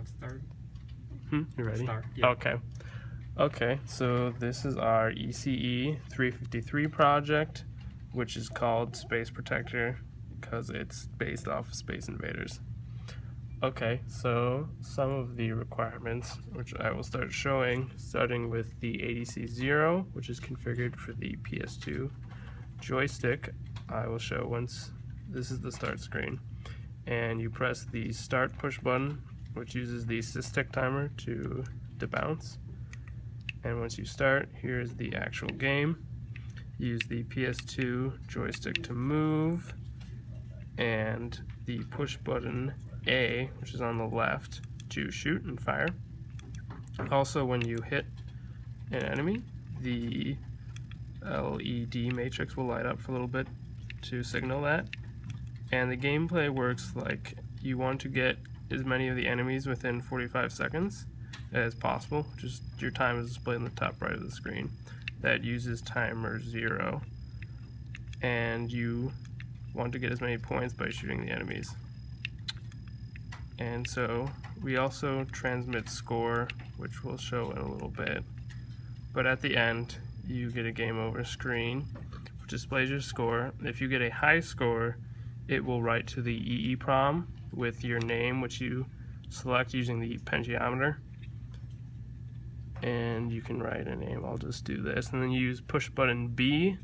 start. You ready? Start. Yeah. Okay, so this is our ECE 353 project, which is called Space Protector because it's based off of Space Invaders. Okay, so some of the requirements, which I will start showing, starting with the ADC0, which is configured for the PS2 joystick. I will show once this is the start screen. And you press the start push button, which uses the SysTick timer to bounce. And once you start, here's the actual game. Use the PS2 joystick to move, and the push button A, which is on the left, to shoot and fire. Also, when you hit an enemy, the LED matrix will light up for a little bit to signal that. And the gameplay works like you want to get as many of the enemies within 45 seconds as possible. Just your time is displayed in the top right of the screen. That uses timer 0. And you want to get as many points by shooting the enemies. And so we also transmit score, which we'll show in a little bit. But at the end, you get a game over screen, which displays your score. If you get a high score, it will write to the EEPROM with your name, which you select using the potentiometer. And you can write a name. I'll just do this. And then you use push button B,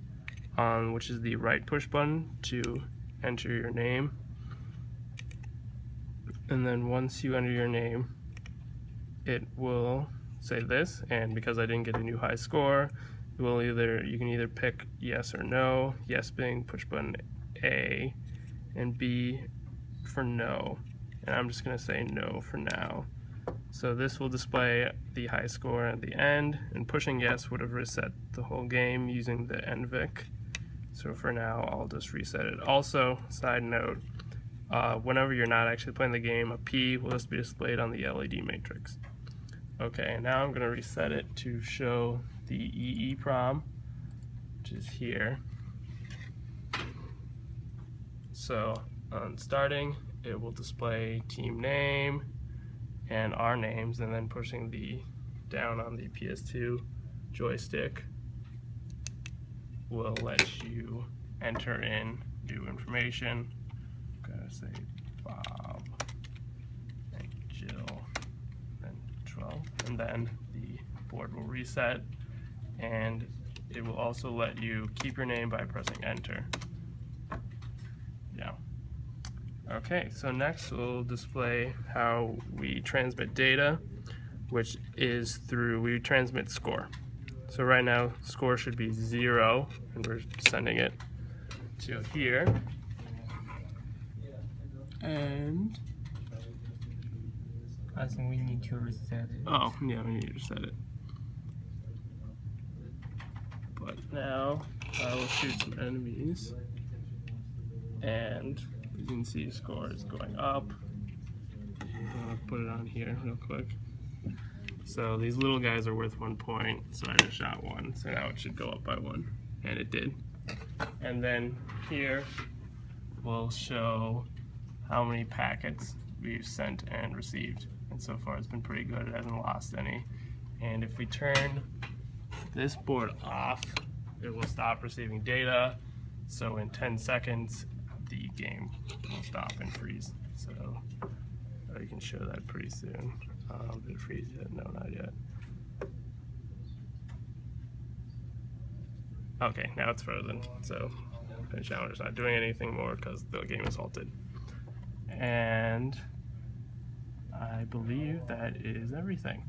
which is the right push button, to enter your name. And then once you enter your name, it will say this. And because I didn't get a new high score, it will you can either pick yes or no. Yes being push button A, and B for no. And I'm just going to say no for now. So this will display the high score at the end, and pushing yes would have reset the whole game using the NVIC. So for now, I'll just reset it. Also, side note, whenever you're not actually playing the game, a P will just be displayed on the LED matrix. Okay, and now I'm going to reset it to show the EEPROM, which is here. So on starting, it will display team name and our names, and then pushing the down on the PS2 joystick will let you enter in new information. I'm gonna say Bob and Jill and 12, and then the board will reset, and it will also let you keep your name by pressing enter. Yeah. Okay, so next we'll display how we transmit data, which is through, we transmit score. So right now, score should be 0, and we're sending it to here. And I think we need to reset it. oh, yeah, we need to reset it. But now I will shoot some enemies, and you can see score is going up. I'll put it on here real quick. So these little guys are worth 1 point, so I just shot 1, so now it should go up by 1, and it did. And then here we'll show how many packets we've sent and received, and so far it's been pretty good. It hasn't lost any. And if we turn this board off, it will stop receiving data, so in 10 seconds the game will stop and freeze. So you can show that pretty soon. Did it freeze yet? No, not yet. Okay, now it's frozen. So potentiometer's not doing anything more because the game is halted. And I believe that is everything.